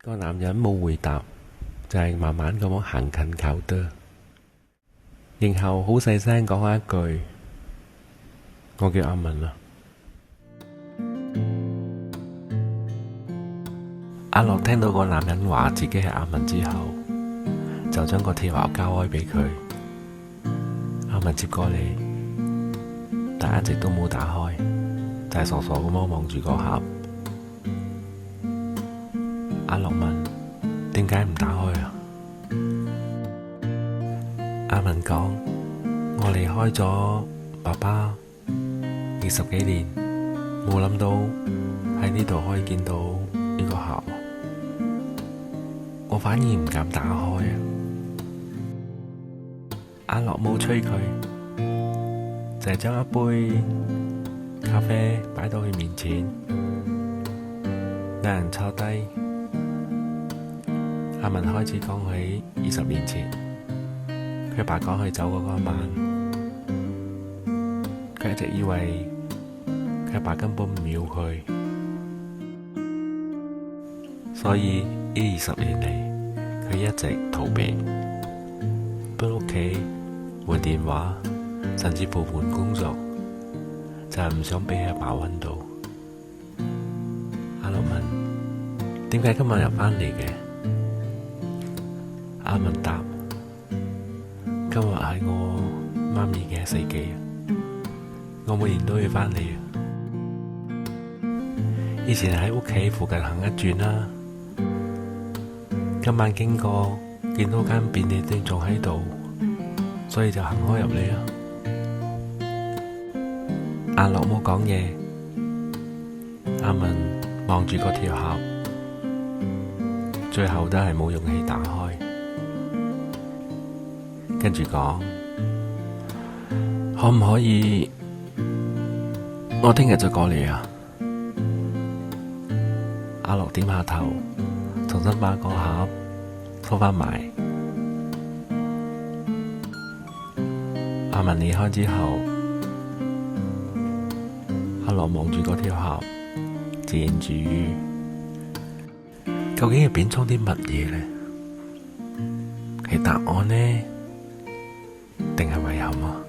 個男人冇回答，就係慢慢咁樣行近靠得，然後好細聲講一句：我叫阿文啊。阿樂聽到個男人話自己係阿文之後，就將個鐵盒交開俾佢。阿文接過嚟，但一直都冇打開，就係傻傻咁樣望住個盒。阿樂問：點解唔打開啊？阿文講：我離開咗爸爸20幾年，冇諗到喺呢度可以見到呢個盒，我反而唔敢打開啊！阿樂冇催佢，就係將一杯咖啡擺到佢面前，兩人坐低。阿文開始講起20年前，佢爸趕佢走嗰個晚，佢一直以為佢爸根本唔要佢，所以呢20年嚟，佢一直逃避，搬屋企、換電話，甚至乎換工作，就係唔想俾佢阿爸搵到。阿樂問：點解今日又返嚟嘅？阿文答：今日係我媽咪嘅死忌啊！我每年都要返嚟啊！以前喺屋企附近行一轉啦，今晚經過見到間便利店仲喺度，所以就行開入嚟啊！阿樂冇講嘢，阿文望住個鐵盒，最後都係冇勇氣打開。跟住講：可唔可以我聽日再過嚟啊？阿樂點下頭，重新把個盒收返埋。阿文離開之後，阿樂望住個鐵盒，自言自語：究竟入邊裝啲乜嘢呢？係答案呢？定係遺憾啊？